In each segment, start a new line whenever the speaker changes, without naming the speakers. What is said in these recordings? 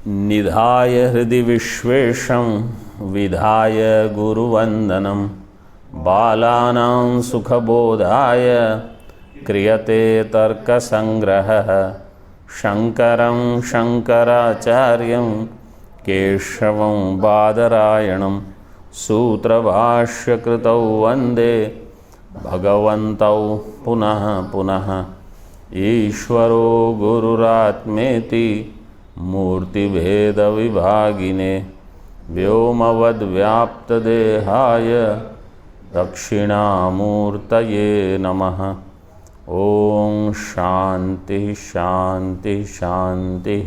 निधाय हृदि विश्वेशं विधाय गुरुवंदनम बालानां सुखबोधाय क्रियते तर्कसंग्रहः शंकरं शंकराचार्यं केशवं बादरायणं सूत्रभाष्यकृतौ वन्दे भगवन्तौ पुनः पुनः। ईश्वरो गुरुरात्मेति मूर्तिभेदविभागिने व्योमवद्व्याप्तदेहाय दक्षिणामूर्तये नमः। ओम शांति शांति शांति।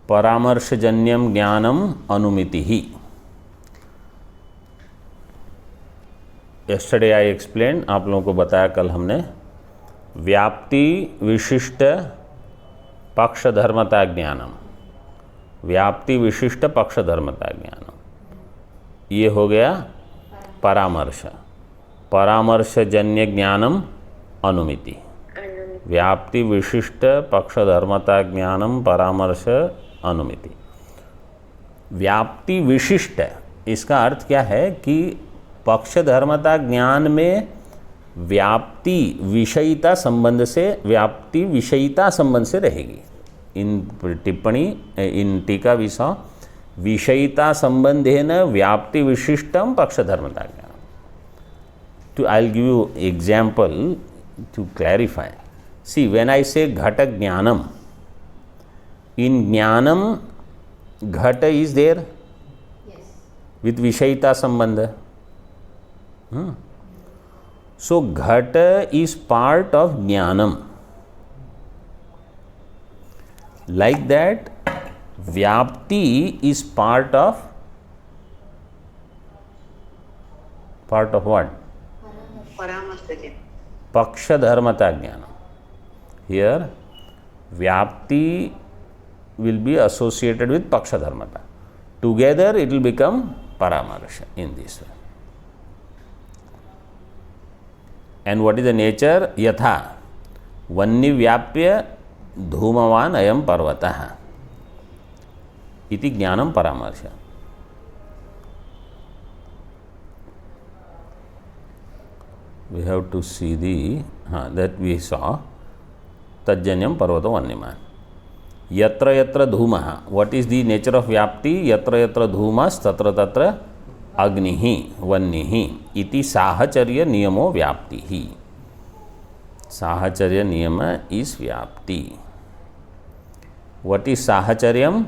परामर्शजन्यम ज्ञानम अनुमिति ही। यस्टरडे आई एक्सप्लेन, आप लोगों को बताया कल हमने, व्याप्ति विशिष्ट पक्षधर्मता ज्ञानम, व्याप्ति विशिष्ट पक्षधर्मता ज्ञानम, ये हो गया परामर्श। परामर्शजन्य ज्ञानम अनुमिति, व्याप्ति विशिष्ट पक्षधर्मता ज्ञानम परामर्श अनुमिति। व्याप्ति विशिष्ट, इसका अर्थ क्या है कि पक्षधर्मता ज्ञान में व्याप्ति विषयिता संबंध से, व्याप्ति विषयिता संबंध से रहेगी। इन टिप्पणी, इन टीका विषय विषयिता संबंधेन व्याप्ति विशिष्टम पक्षधर्मता ज्ञान। To I'll give you example to clarify. See, when I say घट ज्ञानम, in ज्ञानम घट is there? Yes. With विषयिता संबंध. So घट is part of ज्ञानम. Like that, व्याप्ति is part of what? पक्षधर्मता ज्ञान. Here vyapti will be associated with pakshadharmata. Together it will become paramarsha in this way. And what is the nature? Yatha vanni vyapya धूमवान अयम पर्वतः इति ज्ञानम परामर्श. We have to see the that we saw तज्जन्यम पर्वतो वन्यमान. यत्र यत्र धूमः, what is the nature of व्याप्ति? यत्र यत्र धूमस् तत्र तत्र अग्निः वह्निः इति साहचर्य नियमो व्याप्तिः. साहचर्य नियम is व्याप्ति. What is साहचर्यम?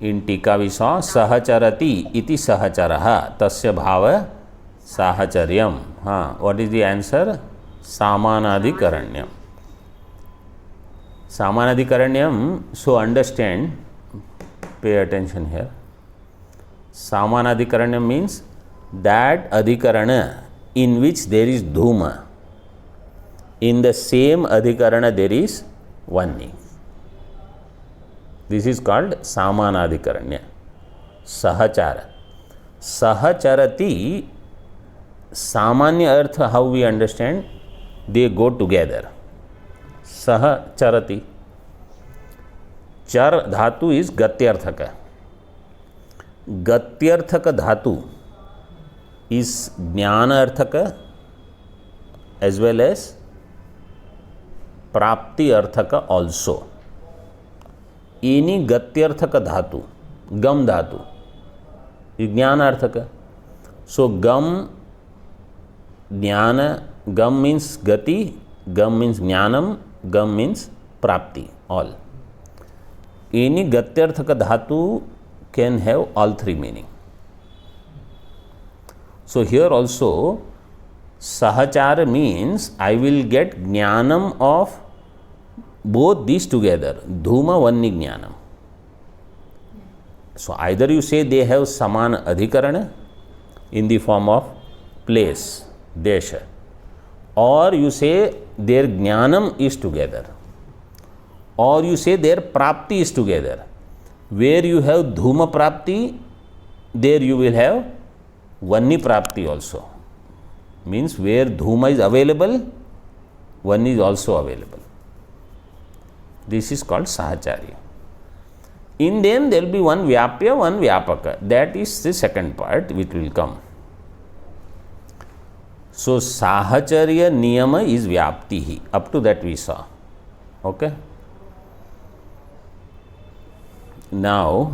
In टीका we saw सहचरति इति सहचरः तस्य भाव साहचर्यम. What is the answer? सामानाधिकरण्यम. Samanadhikaranayam, so understand, pay attention here. Samanadhikaranayam means that adhikarana in which there is dhuma, in the same adhikarana there is vanni. This is called Samanadhikaranya. Sahachara. Sahacharati, samanya artha, how we understand, they go together. सहचरति. चर धातु is गत्यर्थक. गत्यर्थक धातु is ज्ञानार्थक as well as प्राप्ति अर्थक also. Any गत्यर्थक धातु, गम धातु is ज्ञानार्थक. सो गम ज्ञान, गम means गति, गम means ज्ञानम, गम मीन्स प्राप्ति, all. Any gatyarthaka dhatu can have all three meaning. So here also sahachara means I will get jnanam of both these together, dhuma vanni jnanam. So either you say they have saman adhikarana in the form of place, desha, or you say their jnanam is together, or you say their prapti is together. Where you have dhuma prapti, there you will have vanni prapti also. Means where dhuma is available, vanni is also available. This is called Sahacharya. In them there will be one Vyapya, one Vyapaka. That is the second part which will come. So Sahacharya Niyama is Vyaptihi. Up to that we saw. Okay. Now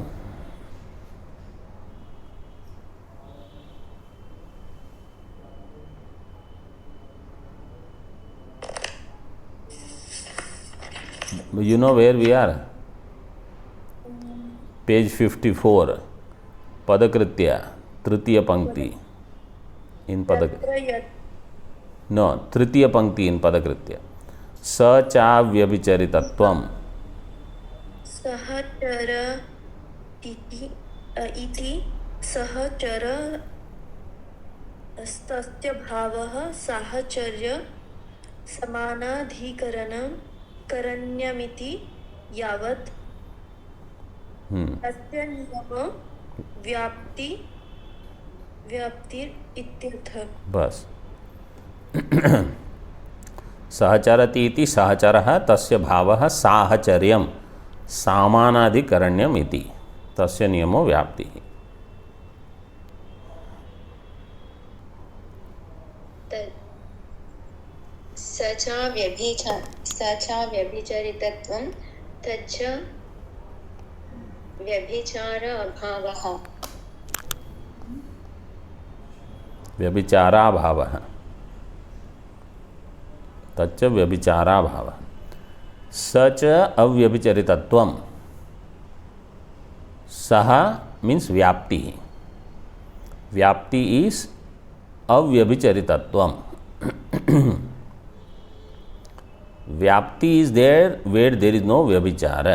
you know where we are? Page 54, Padakritya, Tritiya Pankti in Padakritya. No, Tritiya Pankti in Padakritya. Sa cha vyabhicharitatvam.
Sahachara iti sahachara tasya bhavah sahacharya samanadhikaranam karanyamiti yavat tasya niyama vyaptir ityartha.
बस सहचरति इति सहचरः तस्य भावः साहचर्यं सामानाधिकरण्यम् इति तस्य नियमो व्याप्तिः.
सचा व्यभिचरितत्वं तच्च व्यभिचार अभावः.
व्यभिचाराभावः तच्च व्यभिचाराभावः. स च अव्यभिचरितत्वं. सह मीन्स व्याप्ति. व्याप्ति इज अव्यभिचरितत्वम. व्याप्ति is there where there is no व्यभिचार.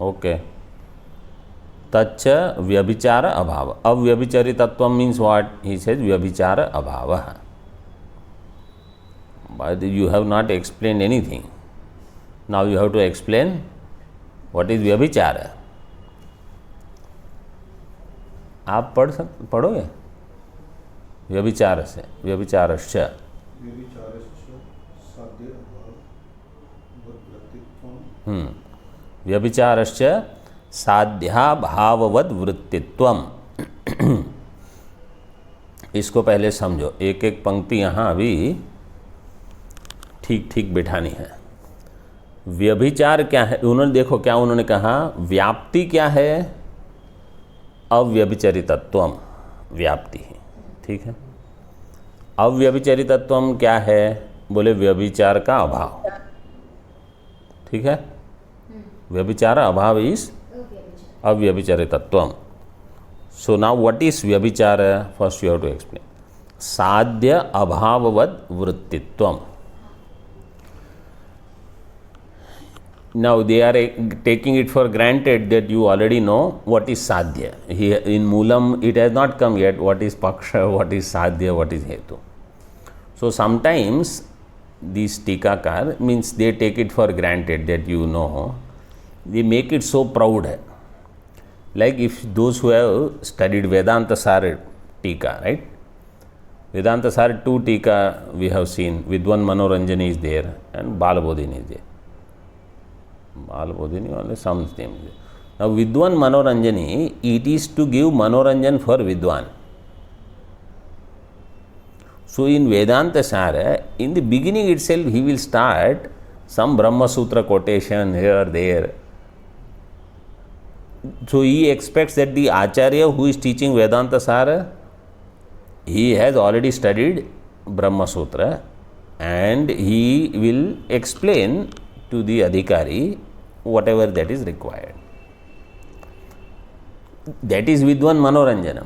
ओके. तच्च व्यभिचार अभाव. अव्यभिचरितत्वम मीन्स व्हाट ही सेज व्यभिचार अभावः. But you have not explained anything. Now you have to explain what is व्यभिचार. आप पढ़ोगे व्यभिचार से. व्यभिचारश्च व्यभिचारश्च साध्याभाववद वृत्तित्वम. इसको पहले समझो. एक एक पंक्ति यहाँ अभी ठीक ठीक बिठानी है. व्यभिचार क्या है? उन्होंने देखो क्या उन्होंने कहा. व्याप्ति क्या है? अव्यभिचरितत्वम व्याप्ति. ठीक है. अव्यभिचरितत्वम क्या है? बोले व्यभिचार का अभाव. ठीक है. व्यभिचार अभाव इज अव्यभिचरितत्वम. सो नाउ व्हाट इज व्यभिचार? First you have to explain. साध्य अभाववद वृत्तित्वम. Now they are taking it for granted that you already know what is sadhya. Here in Moolam it has not come yet. What is paksha? What is sadhya? What is hetu? So sometimes these tikakar means they take it for granted that you know. They make it so proud. Like if those who have studied Vedanta Sar Tika, right? Vedanta Sar 2 Tika we have seen. Vidwan Manoranjani is there and Balabodhini is there. Balabodhini only some names. Now Vidwan Manoranjani, it is to give Manoranjan for Vidwan. So in Vedanta Sara, in the beginning itself he will start some Brahma Sutra quotation here, there. So he expects that the Acharya who is teaching Vedanta Sara, he has already studied Brahma Sutra and he will explain to the Adhikari whatever that is required. That is Vidwan Manoranjanam.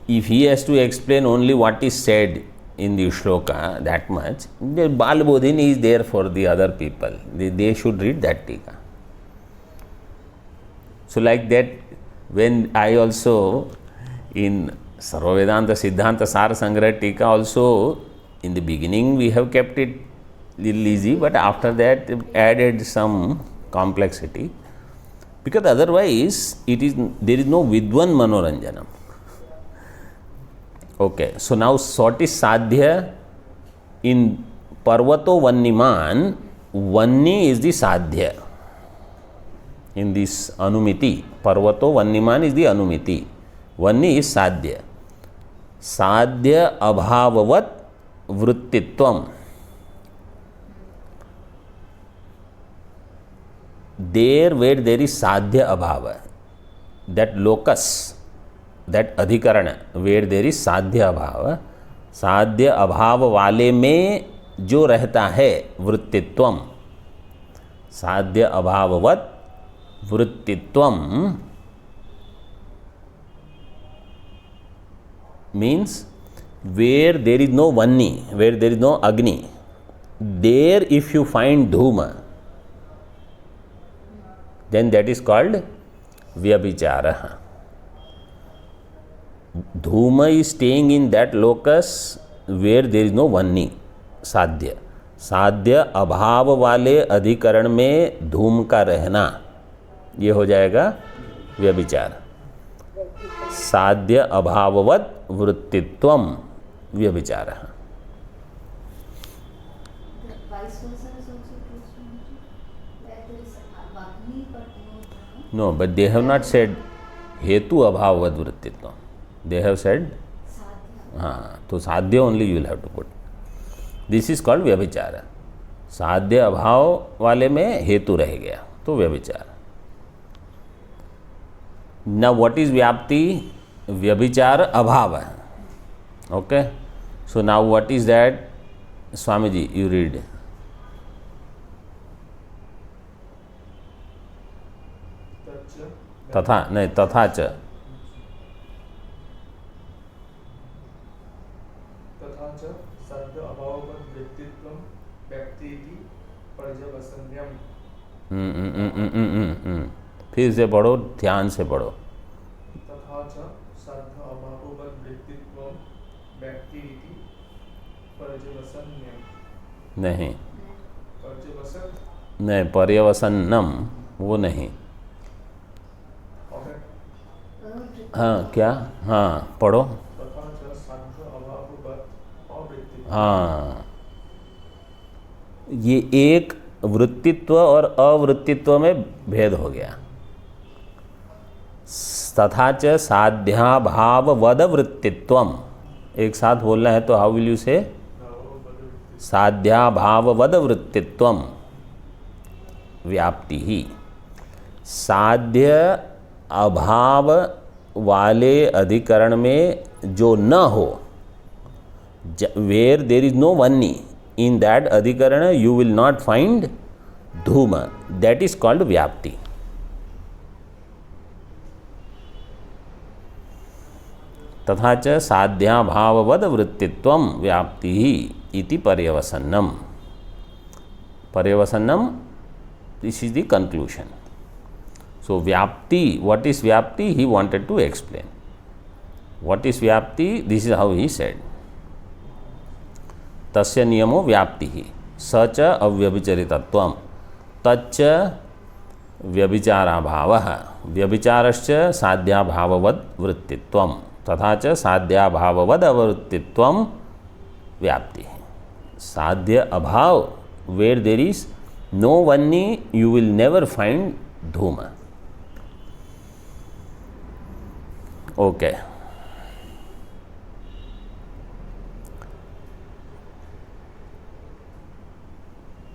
If he has to explain only what is said in the shloka, that much, the Balabodhini is there for the other people. They should read that tika. So like that, when I also in Sarva Vedanta Siddhanta Sar Sangrah tika also, in the beginning we have kept it little easy, but after that added some complexity, because otherwise there is no Vidwan Manoranjanam. Okay, so now what is sadhya? In Parvato Vanniman वन्नी is the साध्य in this अनुमिति. पर्वतो वन्यमान is the अनुमिति. वन्नी is साध्य. साध्य अभाववत वृत्तित्वम. There were there is साध्य अभाव, that locus, that अधिकरण where there is साध्य अभाव, साध्य अभाव वाले में जो रहता है वृत्तित्वम, साध्य अभाववत वृत्तित्वम means where there is no vanni, where there is no agni, there if you find dhuma, then that is called vyabhichara. Dhuma is staying in that locus where there is no vanni, साध्य. साध्य अभाव वाले अधिकरण में धूम का रहना, ये हो जाएगा व्यभिचार. साध्य अभाववत वृत्तित्वम व्यभिचारः. No, but they have not said hetu abhavavad vrittittvam. They have said तो साध्य only you will have to put. This is called व्यभिचार. साध्य अभाव वाले में हेतु रह गया तो व्यभिचार. Now what is vyapti? व्यभिचार अभाव. Okay, so now what is that? Swamiji, you read. तथा नहीं, तथा च
साध्य अभाववत् वृत्तित्वं व्यक्तिति पर्यवसान्यम्.
फिर से पढ़ो, ध्यान से पढ़ो.
तथा च साध्य अभाववत् वृत्तित्वं व्यक्तिति पर्यवसान्यम्.
नहीं
पर्यवसन
नहीं, पर्यवसन्नम वो नहीं. हाँ क्या? हाँ पढ़ो.
तथा च साध्य अभाववत् अवृत्तित्वं.
हाँ, ये एक वृत्तित्व और अवृत्तित्व में भेद हो गया. तथा च साध्याभाववद वृत्तित्वम. एक साथ बोलना है तो हाउ विल यू से? साध्याभाववद वृत्तित्वम व्याप्ति ही. साध्य अभाव वाले अधिकरण में जो न हो, वेयर देर इज नो वन्नी, इन दैट अधिकरण यू विल नॉट फाइंड धूम. दैट इज कॉल्ड व्याप्ति. तथा च साध्याभाववद वृत्तित्वम व्याप्ति ही इति पर्यवसन्नम. पर्यवसन्नम, this is the conclusion. So vyapti, what is vyapti? He wanted to explain. What is vyapti? This is how he said. Tasya niyamo vyaptihi sa cha avyabhicharitatvam taccha vyabhicarabhavah vyabhicarascha sadhyabhavavad vrittitvam तथा च साध्याभाववद अवृत्तित्वम व्याप्ति. साध्य अभाव, where there is no वन्नी you will never find धूम. Okay,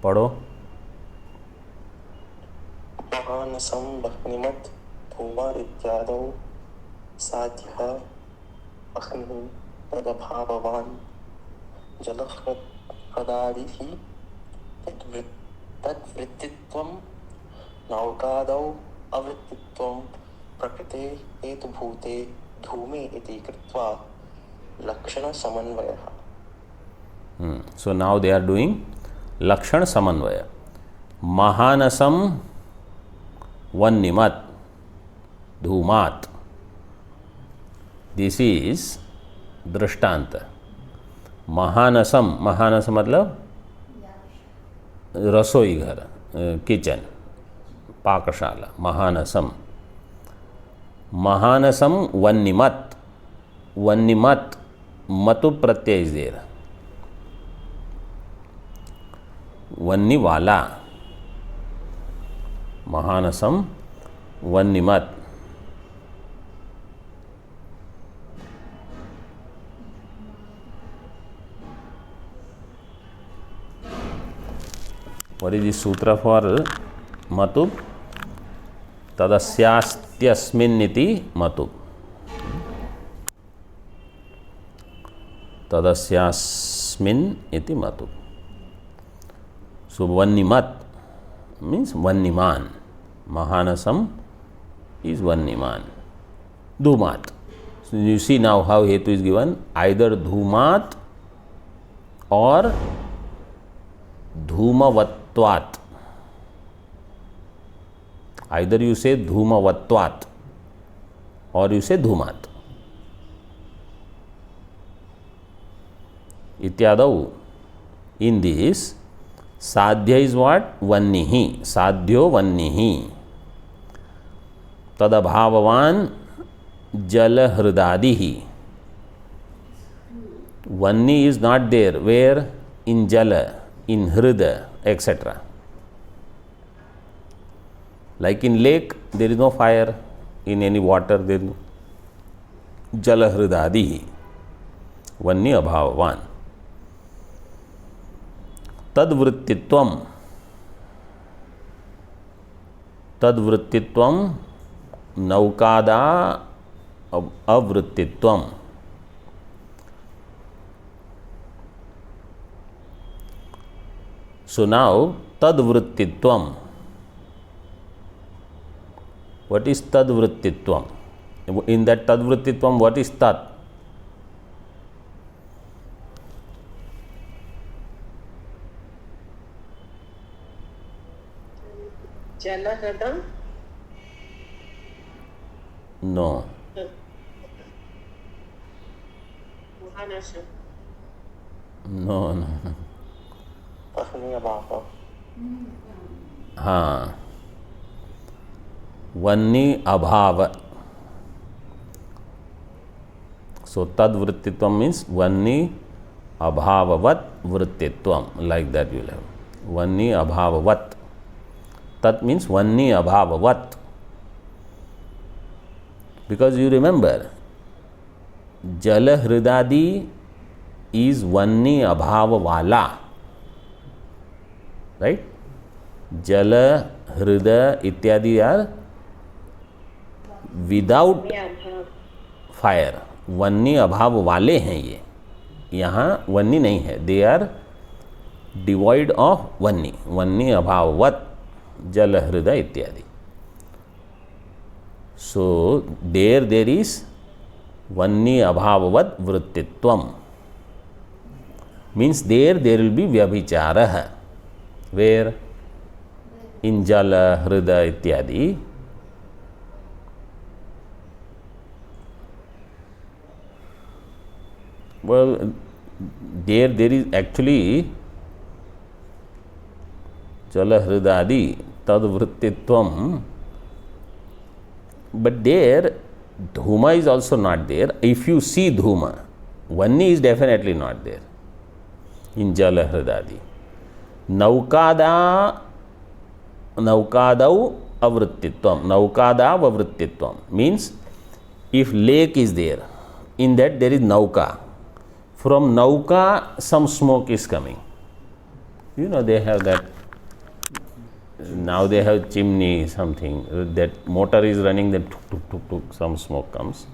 पढ़ो.
महानसं वह्निमत् धूमः इत्यादौ साध्यः अग्निः तदभाववान् जलः पदादिः तद्वृत्तित्वं नौकादौ अवृत्तित्वं प्रकृते हेतुभूते धूमे इति कृत्वा लक्षण समन्वयः.
So now they are doing लक्षण समन्वय. महानसम वन्निमत धूमात. दिस इज दृष्टांत. महानसम, महानस मतलब रसोई घर, किचन, पाकशाला. महानसम. महानसम वन्निमत. वन्निमत, मतु प्रत्यय इज देयर. वन्नी वाला, महानसम वन्निमत। What is the sutra for matub? तदस्यास्त्यस्मिन् इति मतुब। तदस्यास्मिन् इति मतुब। So वन्निमत means वन्निमान, महानसम is वन्निमान, धूमात। So you see now how hetu is given, either धूमात or धूमवत्वात्। Either you say धूमवत्वात् or you say धूमात्। इत्यादौ, in this साध्य is what? वन्निहि, साध्यो वन्निहि। तदभाववान जलहृदादिहि। Vanni is not there, where? In jala, in hrida, etc. Like in lake, there is no fire. In any water, there is no jala hridadihi. Vanni abhavavan. Tadvrittitvam. Tadvrittitvam naukada avrittitvam. So now tadvrittitvam. What is tadvrittitvam? In that tadvrittitvam, what is tat?
Jalahradam?
No.
Mahanasam.
No.
Ahni abhava.
हाँ, वन्नी अभाव. So tadvrittitvam means vanni abhavavat vrittitvam, like that you will have. Vanni abhavavat. Tat means vanni abhavavat. Because you remember, jala hridadi is vanni abhava wala. Right? Jala, hrida ityadi are without fire. वन्नी अभाव वाले हैं ये, यहाँ वन्नी नहीं है, they are devoid of वन्नी, वन्नी अभाववत जल हृदय इत्यादि. सो देर इज वन्नी अभाववत वृत्तित्वम, मीन्स देर विल बी व्यभिचारः, वेर? इन जल हृदय इत्यादि. Well, there is actually jala hridadi tadvrittitvam, but there dhuma is also not there. If you see dhuma, vanni is definitely not there in jala hridadi. Naukadau avrittitvam, naukadav avrittitvam means if lake is there, in that there is nauka. From nauka, some smoke is coming. You know, they have that, now they have chimney, something, that motor is running, then tuk, some smoke comes.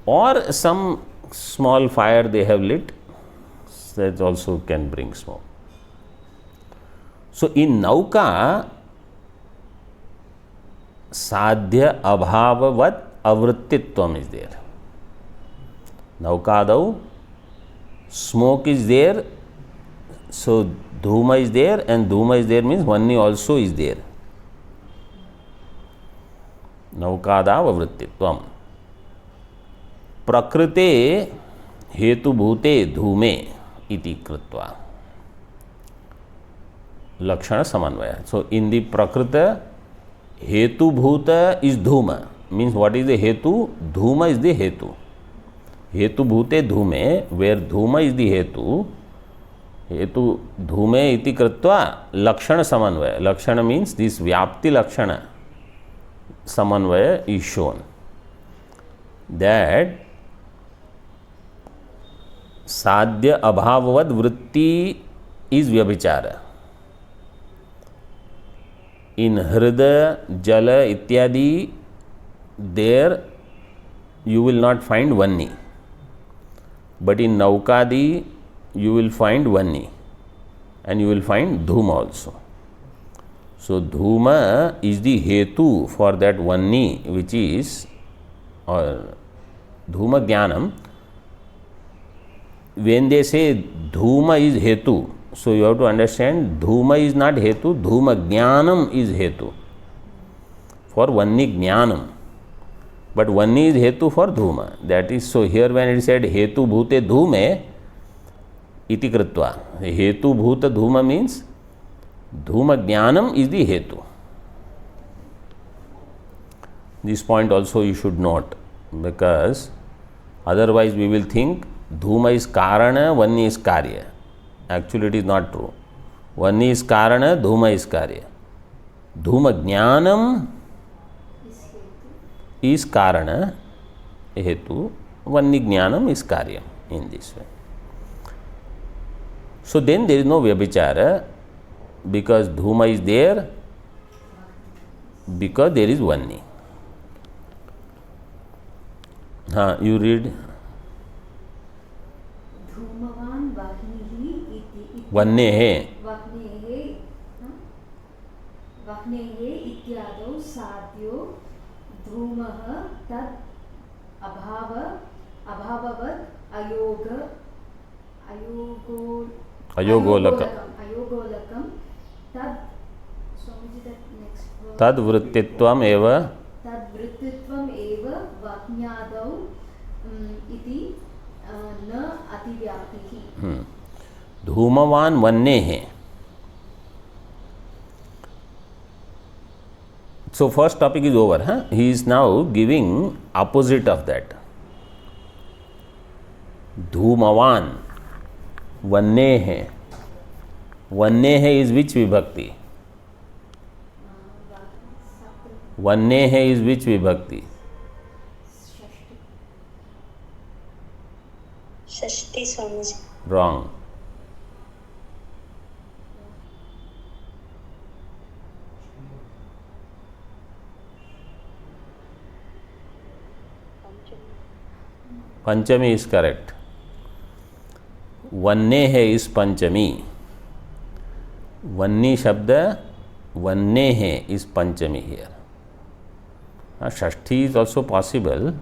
Or some small fire they have lit, that also can bring smoke. So in nauka, sadhya abhavavat avrittitvam is there. Naukadau, smoke is there, so dhuma is there, and dhuma is there means vanni also is there. Naukadav avrittitvam. Prakrite hetu bhute dhume iti kritva. Lakshana samanvaya. So in the prakrita, hetu bhuta is dhuma, means what is the hetu? Dhuma is the hetu. Hetu bhute dhume, where dhuma is the hetu, हेतु धूमे इति कृत्वा लक्षण समन्वय, लक्षण means this व्याप्ति लक्षण समन्वय is shown that साध्य अभाववद वृत्ति is व्यभिचार. In हृदय जल इत्यादि there you will not find vanni, but in naukadi you will find vanni and you will find dhuma also. So dhuma is the hetu for that vanni, which is or dhuma jnanam. When they say dhuma is hetu, so you have to understand dhuma is not hetu, dhuma jnanam is hetu for vanni jnanam. But vanni is hetu for dhuma. That is, so here when it said hetu bhute dhume iti kritva, hetu bhuta dhuma means dhuma jnanam is the hetu. This point also you should note, because otherwise we will think dhuma is karana, vanni is karya. Actually it is not true. Vanni is karana, dhuma is karya. Dhuma jnanam is karana, hetu, vanni jnanam is karya in this way. So then there is no vyabhichara, because dhuma is there, because there is vanni. You read.
धूमवान् वह्निः इति
वह्नेः
इत्यादौ साध्यो धूमः तत् अभाववत् अयोगोलकं
तद्वृत्तित्वम् एव
वाक्यादौ इति न अतिव्याप्तिः.
धूमवान् वह्नेः. So first topic is over. He is now giving opposite of that. Dhoomavan, vannehe. Vannehe is which vibhakti? Vannehe is which vibhakti?
Shashti Swamiji.
Wrong. Panchami is correct. Vannehe is Panchami. Vanni shabda, vannehe is Panchami here. Shashti is also possible,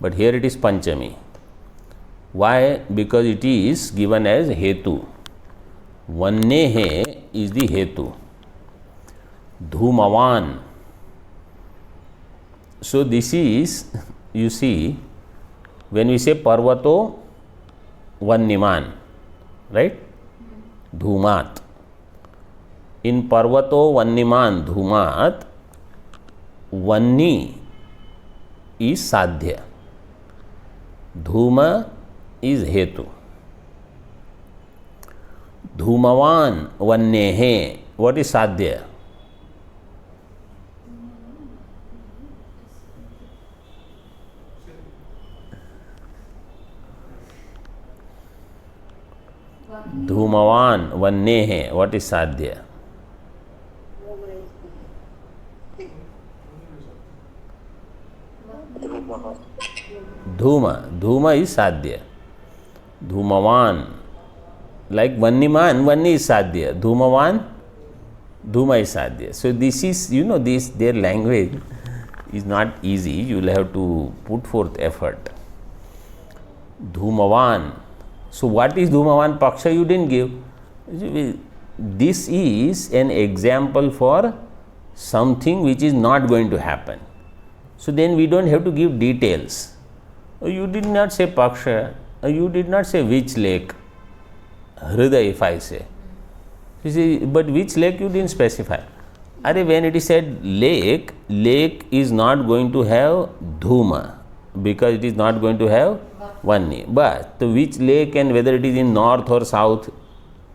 but here it is Panchami. Why? Because it is given as hetu. Vannehe is the hetu. Dhoomavan. So this is, you see, when we say parvato vanniman, right? Dhoomat. In parvato vanniman dhoomat, vanni is sadhya. Dhuma is hetu. Dhoomavan vannehe. What is sadhya? Dhoomavan vannehe. What is sadhya? Dhuma. Dhuma is sadhya. Dhoomavan. Like vanniman, vanni is sadhya. Dhoomavan, dhuma is sadhya. So this is, this their language is not easy. You will have to put forth effort. Dhoomavan. So what is Dhoomavan Paksha? You didn't give. This is an example for something which is not going to happen. So then we don't have to give details. You did not say Paksha. You did not say which lake. Hridaya, if I say. You see, but which lake you didn't specify. When it is said lake, lake is not going to have dhuma, because it is not going to have Vanni. But which lake and whether it is in north or south,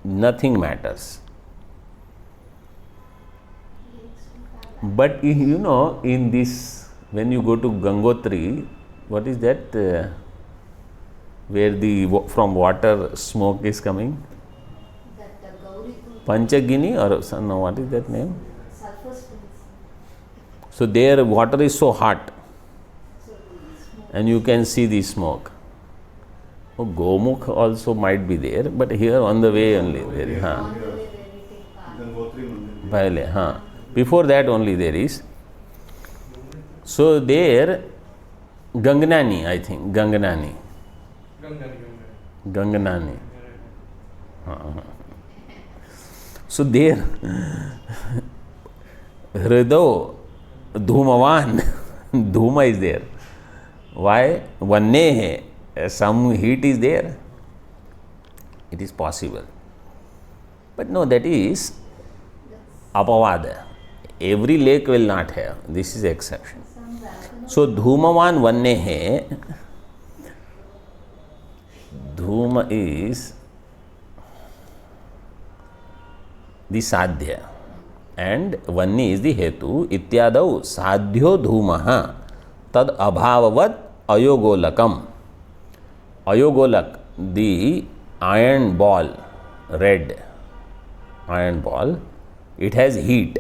nothing matters. But you know, in this, when you go to Gangotri, what is that? Where the from water smoke is coming?
That Gauri
Panchagini or no, what is that name?
sulfur springs.
So there water is so hot
So smoke.
and you can see the smoke. Oh, Gomukh also might be there, but here on the way only there is.
On the way where we take part.
Gangotri Mandir.
Pehle, हाँ. Before that only there is. So there, Gangnani, I think, Gangnani. Gangnani. So there, Hrido, Dhumavan, Dhuma is there. Why? Vanne hai, some heat is there. It is possible. But no, that is apavada. Every lake will not have. This is exception.
Some volcanoes
So Dhumavan Vanne hai. Dhuma is the sadhya and Vanni is the hetu. Ityadau sadhyo dhumaha tad abhavavat ayogolakam. Ayogolak, the iron ball, red iron ball, it has heat,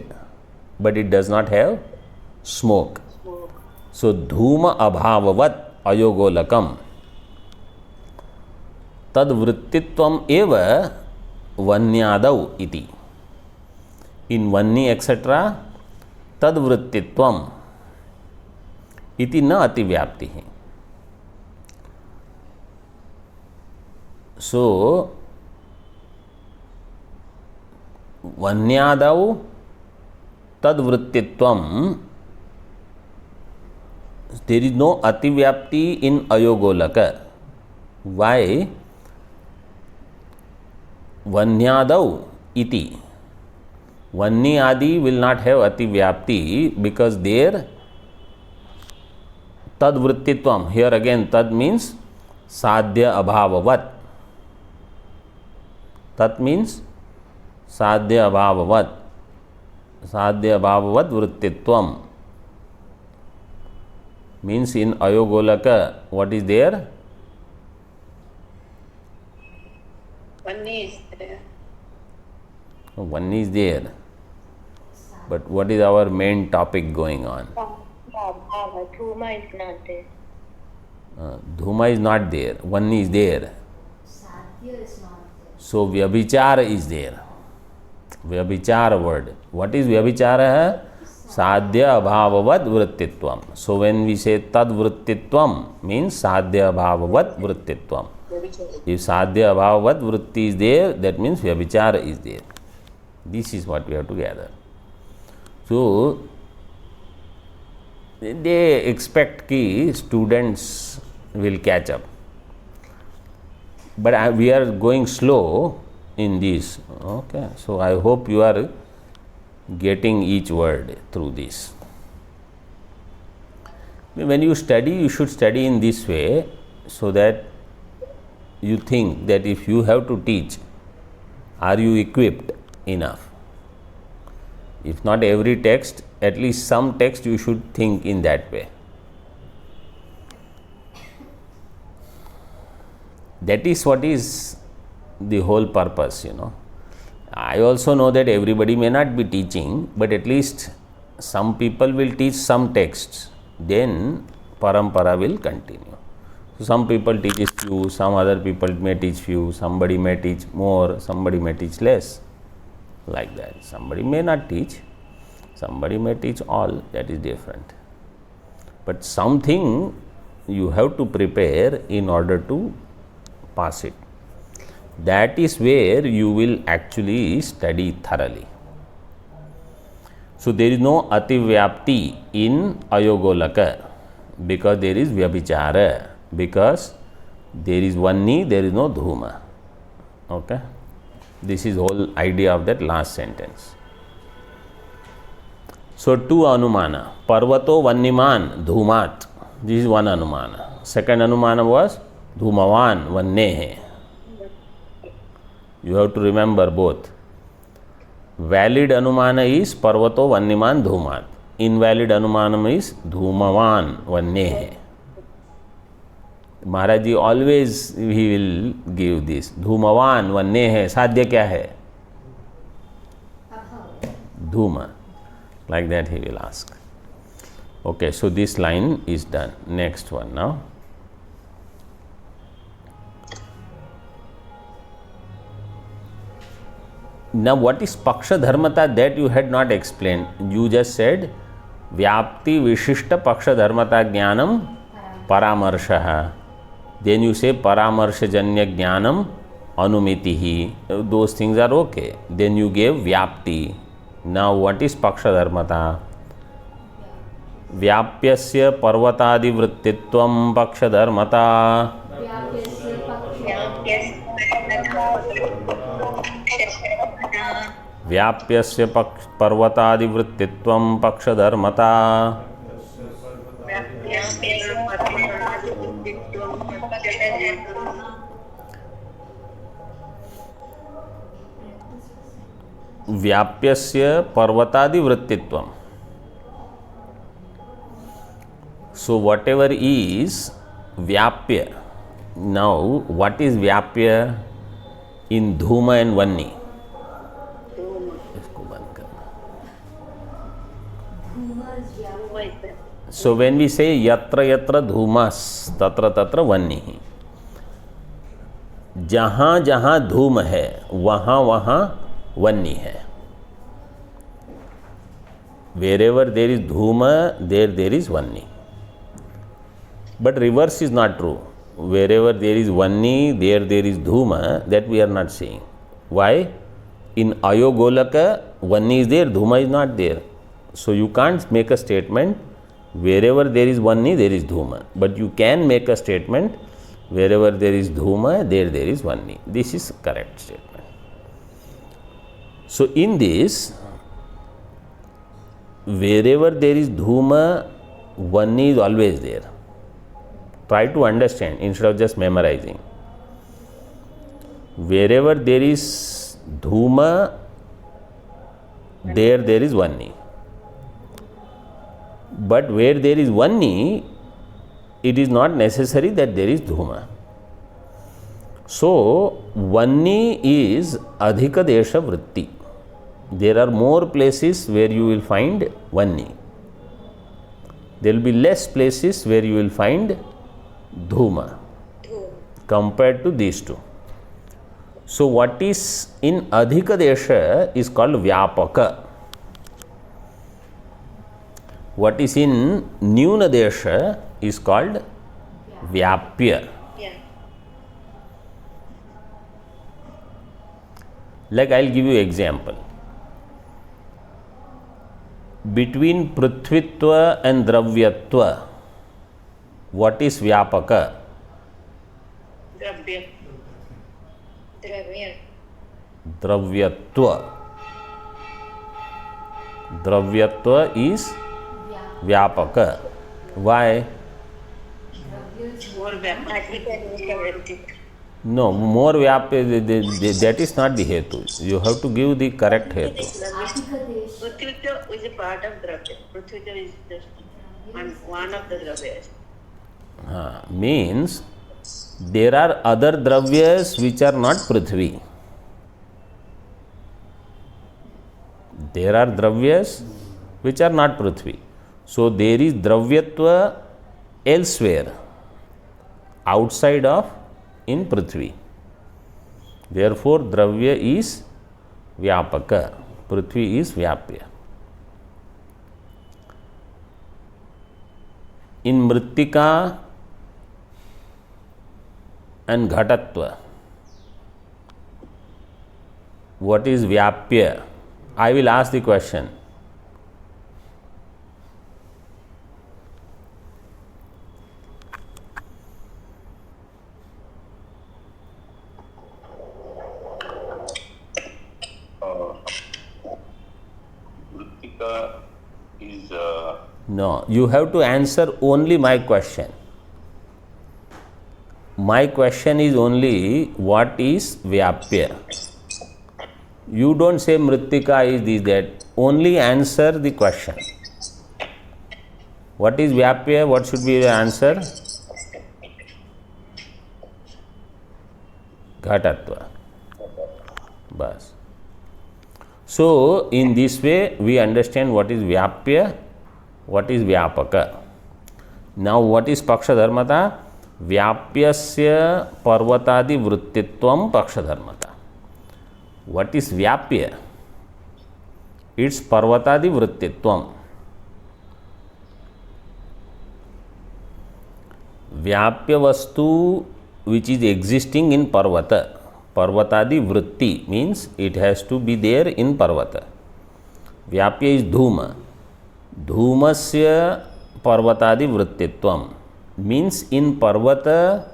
but it does not have smoke. So dhuma abhavavat ayogolakam. तद वृत्तित्वम एव वन्यादौ इति. इन वन्नी etcetera तद वृत्तित्वम इति न अतिव्याप्ति है. सो वन्यादौ तद वृत्तित्वम, there is no अतिव्याप्ति इन अयोगोलक. Why? Vanyadau iti. Vanni adi will not have ativyapti because there tad vrittitvam. Here again tad means sadhya abhavavat. Tat means sadhya abhavavat. Sadhya abhavavat vrittitvam. Means in Ayogolaka what is there?
Vanni is there.
One is there. But what is our main topic going on?
Dhuma is not there.
Dhuma is not there. One is there.
Sadhya is not there.
So Vyabhichara is there. Vyabhichara word. What is Vyabhichara? Sadhya abhavavat vrittitvam. So when we say tad vrittitvam means sadhya abhavavat vrittitvam. If sadhya abhavavat vritti is there, that means Vyabhichara is there. This is what we have to gather. So they expect ki students will catch up. But we are going slow in this. Okay. So I hope you are getting each word through this. When you study, you should study in this way so that you think that if you have to teach, are you equipped enough? If not every text, at least some text you should think in that way. That is what is the whole purpose, you know. I also know that everybody may not be teaching, but at least some people will teach some texts, then parampara will continue. So some people teach few, some other people may teach few, somebody may teach more, somebody may teach less, like that. Somebody may not teach, somebody may teach all, that is different. But something you have to prepare in order to pass it. That is where you will actually study thoroughly. So there is no ativyapti in Ayogolaka because there is Vyabhichara, because there is Vanni, there is no Dhuma. Okay? This is whole idea of that last sentence. So two Anumana. Parvato Vanniman Dhumat. This is one Anumana. Second Anumana was धूमवान वन्ने है. You have to remember both. Valid anumana is parvato vanniman dhumat. Invalid anumanam is धूमवान वन्ने है. महाराज जी always he will give this. धूमवान वन्ने है. साध्य क्या है? Dhuma. Like that he will ask. Okay, so this line is done. Next one now. Now what is paksha dharmata? That you had not explained. You just said vyapti vishishta paksha dharmata jnanam paramarshah. Then you say paramarsha janya jnanam anumitihi. Those things are okay. Then you gave vyapti. Now what is paksha dharmata? व्याप्यस्य पर्वतादि वृत्तित्वं पक्षधर्मता. व्याप्यस्य पर्वतादि वृत्तित्वं पक्षधर्मता. व्याप्यस्य पर्वतादि वृत्तित्वं. So whatever is vyapya. Now what is vyapya in dhuma and vanni? इसको बंद करना. So when we say yatra yatra dhumas tatra tatra vanni, जहाँ जहाँ धूम है वहाँ वहाँ वन्नी है. Wherever there is dhuma, there is vanni. But reverse is not true. Wherever there is vanni, there is dhuma. That we are not saying. Why? In Ayogolaka, vanni is there, dhuma is not there. So you can't make a statement, wherever there is vanni, there is dhuma. But you can make a statement, wherever there is dhuma, there is vanni. This is correct statement. So in this, wherever there is dhuma, vanni is always there. Try to understand instead of just memorizing. Wherever there is dhuma, there is vanni. But where there is vanni, it is not necessary that there is dhuma. So vanni is adhika desha vritti. There are more places where you will find vanni. There will be less places where you will find dhuma compared to these two. So what is in adhika desha is called vyapaka. What is in nyuna desha is called vyapya. Like I'll give you example. Between prithvitva and dravyatva, what is vyapaka? Dravyatva. Dravyatva is vyapaka. Why? No, more vyapya, that is not the hetu. You have to give the correct hetu.
Prithvitva is a part of dravya. Prithvitva is just one of the dravyas.
Means there are other dravyas which are not prithvi. There are dravyas which are not prithvi. So there is dravyatva elsewhere outside of in prithvi. Therefore dravya is vyapaka. Prithvi is vyapya. In mrittika and ghatatva, what is vyapya? I will ask the question.
Mrittika is
No, you have to answer only my question. My question is only what is Vyapya. You don't say Mrittika is this, that. Only answer the question. What is Vyapya? What should be the answer? Ghatatva. Bas. So, in this way, we understand what is Vyapya, what is Vyapaka. Now, what is Pakshadharmata? Vyapyasya parvatadi vrittitvam Pakshadharmata. What is Vyapya? It's parvatadi vrittitvam. Vyapya vastu which is existing in parvata. Parvatadi vritti means it has to be there in parvata. Vyapya is dhuma. Dhumasya parvatadi vrittitvam means in parvata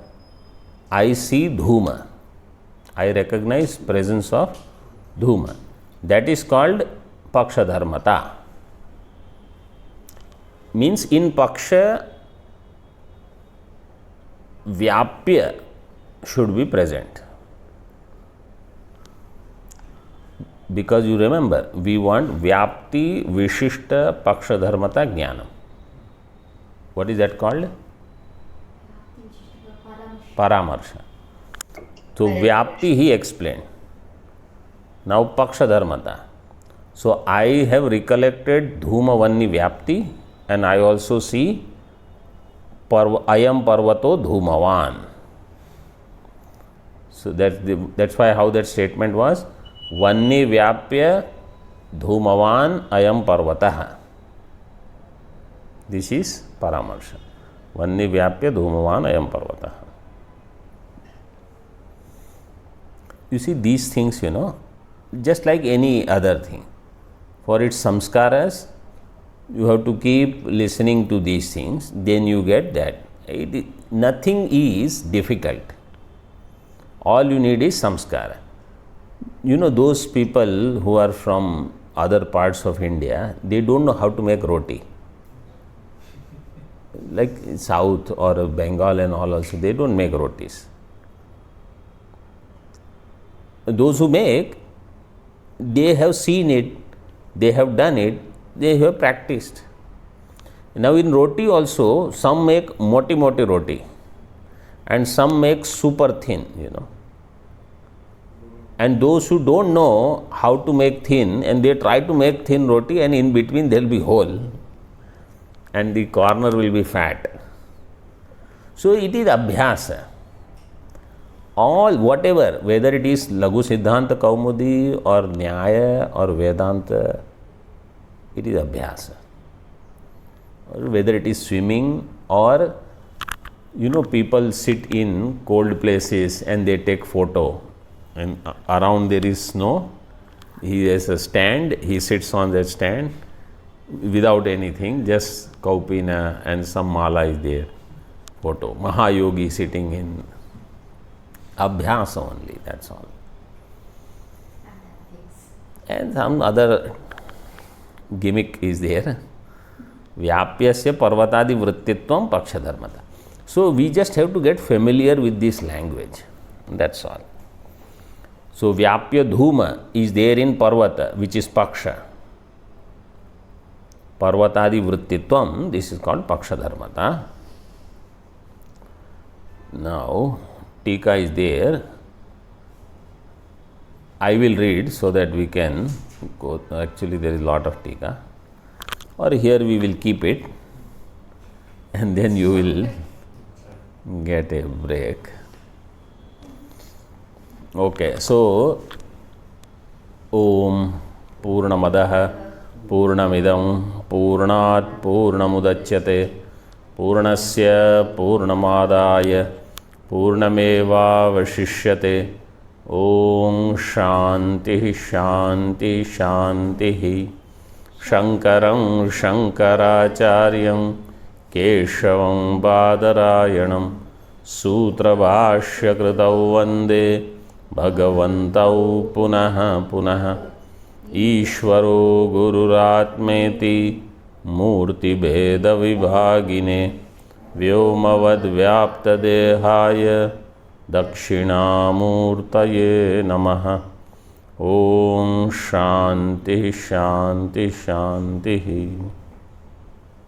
I see dhuma. I recognize presence of dhuma. That is called Pakshadharmata. Means in Paksha Vyapya should be present. Because you remember, we want Vyapti Vishishta Pakshadharmata Jnanam. What is that called? Paramarsha. So Vyapti he explained. Now Pakshadharmata. So I have recollected Dhumavanni Vyapti and I also see Ayam Parvato Dhumavan. So that's why how that statement was. Vanni Vyapya Dhumavan Ayam Parvatah. This is Paramarsha. Vanni Vyapya Dhumavan Ayam Parvatah. You see these things, just like any other thing. For its samskaras, you have to keep listening to these things, then you get that. Nothing is difficult. All you need is samskara. Those people who are from other parts of India, they don't know how to make roti. Like South or Bengal and all also, they don't make rotis. Those who make, they have seen it, they have done it, they have practiced. Now in roti also, some make moti roti and some make super thin, And those who don't know how to make thin and they try to make thin roti and in between there will be hole and the corner will be fat. So it is abhyasa. All whatever, whether it is Laghu Siddhanta Kaumudi or Nyaya or Vedanta, it is abhyasa. Or whether it is swimming or, people sit in cold places and they take photo and around there is snow. He has a stand, he sits on that stand without anything, just Kaupina and some mala is there. Photo. Mahayogi sitting in abhyasa only, that's all. And some other gimmick is there. Vyapyasya parvatadi vrittitvam Pakshadharmata. So we just have to get familiar with this language. That's all. So Vyapya Dhuma is there in Parvata, which is Paksha. Parvatadi vrittitvam, this is called Pakshadharmata. Now, Tika is there. I will read so that we can go. Actually, there is a lot of Tika. Or here we will keep it and then you will get a break. Okay, so Om Purnamadaha Purnamidam Purnat Purnamudachyate Purnasya Purnamadaya Purnameva Vashishyate. Om Shanti Shanti Shanti. Shankaram Shankaracharyam Keshavam Badarayanam Sutrabhashya Kritau Vande Bhagavantau Punaha Punaha Ishvaro Gururatmeti Murti Bheda Vibhagine Vyomavad Vyapta Dehaya दक्षिणामूर्तये नमः। ओम शांति शांति शांति।